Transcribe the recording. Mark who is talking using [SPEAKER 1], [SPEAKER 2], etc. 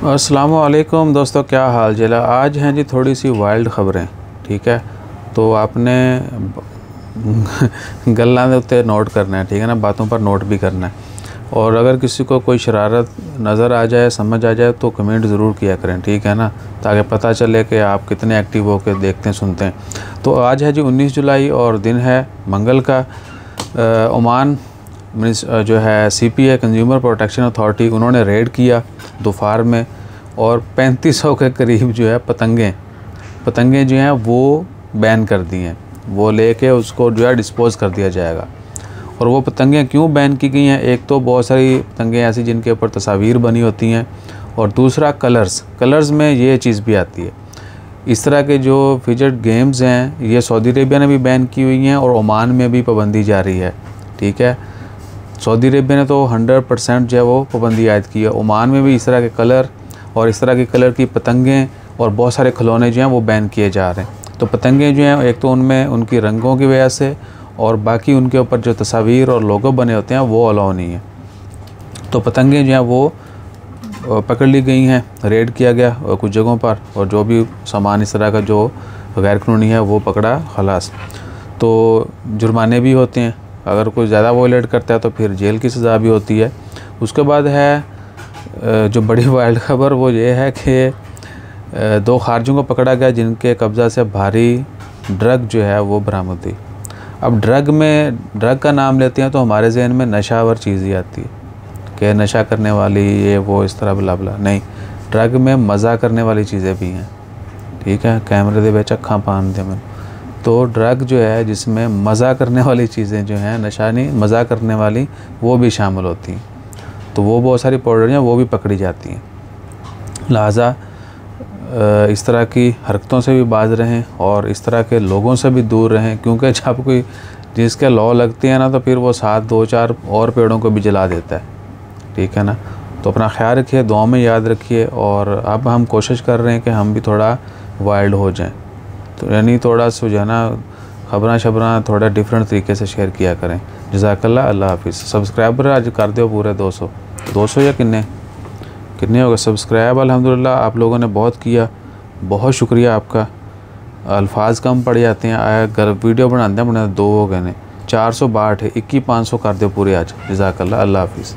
[SPEAKER 1] अस्सलामु अलैकुम दोस्तों, क्या हाल चला। आज हैं जी थोड़ी सी वाइल्ड ख़बरें। ठीक है, तो आपने गल्लां दे उत्ते नोट करना है, ठीक है ना, बातों पर नोट भी करना है। और अगर किसी को कोई शरारत नज़र आ जाए, समझ आ जाए, तो कमेंट ज़रूर किया करें, ठीक है ना, ताकि पता चले कि आप कितने एक्टिव होकर देखते हैं, सुनते हैं। तो आज है जी 19 जुलाई और दिन है मंगल का। ओमान जो है CPA कंज्यूमर प्रोटेक्शन अथॉरिटी, उन्होंने रेड किया दोपहर में और 3500 के करीब जो है पतंगें जो हैं वो बैन कर दी हैं। वो लेके उसको जो है डिस्पोज़ कर दिया जाएगा। और वो पतंगें क्यों बैन की गई हैं, एक तो बहुत सारी पतंगें ऐसी जिनके ऊपर तस्वीर बनी होती हैं, और दूसरा कलर्स में ये चीज़ भी आती है। इस तरह के जो फिजट गेम्स हैं ये सऊदी अरेबिया ने भी बैन की हुई हैं और ओमान में भी पाबंदी जारी है। ठीक है, सऊदी अरेबिया ने तो 100% जो है वो पाबंदी आयद की है। ओमान में भी इस तरह के कलर और इस तरह के कलर की पतंगें और बहुत सारे खिलौने जो हैं वो बैन किए जा रहे हैं। तो पतंगें जो हैं, एक तो उनमें उनकी रंगों की वजह से, और बाकी उनके ऊपर जो तस्वीर और लोगो बने होते हैं वो अलाउ नहीं है। तो पतंगें जो हैं वो पकड़ ली गई हैं, रेड किया गया कुछ जगहों पर, और जो भी सामान इस तरह का जो गैर कानूनी है वो पकड़ा खलास। तो जुर्माने भी होते हैं, अगर कोई ज़्यादा वॉयलेट करता है तो फिर जेल की सज़ा भी होती है। उसके बाद है जो बड़ी वाइल्ड खबर, वो ये है कि 2 खारजों को पकड़ा गया जिनके कब्ज़ा से भारी ड्रग जो है वो बरामद हुई। अब ड्रग का नाम लेते हैं तो हमारे जहन में नशावर चीज़ ही आती है कि नशा करने वाली ये वो इस तरह बला बला। नहीं, ड्रग में मज़ा करने वाली चीज़ें भी हैं। ठीक है, कैमरे दे विच अखां पान दे मैनूं। तो ड्रग जो है जिसमें मज़ा करने वाली चीज़ें जो हैं, नशा नहीं मज़ा करने वाली, वो भी शामिल होती हैं। तो वो बहुत सारी पाउडर हैं वो भी पकड़ी जाती हैं। लिहाजा इस तरह की हरकतों से भी बाज रहें और इस तरह के लोगों से भी दूर रहें, क्योंकि जब कोई जिसके लॉ लगती है ना तो फिर वो साथ 2-4 और पेड़ों को भी जला देता है। ठीक है ना, तो अपना ख्याल रखिए, दुआ में याद रखिए। और अब हम कोशिश कर रहे हैं कि हम भी थोड़ा वाइल्ड हो जाएं, तो यानी थोड़ा सा जो है ना खबरां थोड़ा डिफरेंट तरीके से शेयर किया करें। जज़ाकल्लाह, अल्लाह हाफिज़। सब्सक्राइबर आज कर दो पूरे 200 या कितने हो गए सब्सक्राइब। अल्हम्दुलिल्लाह आप लोगों ने बहुत किया, बहुत शुक्रिया आपका। अल्फाज कम पड़ जाते हैं, अगर वीडियो बनाते हैं 2 हो गए ने, 462 है, 21 500 कर दो पूरे आज। जज़ाकल्लाह, अल्लाह हाफिज़।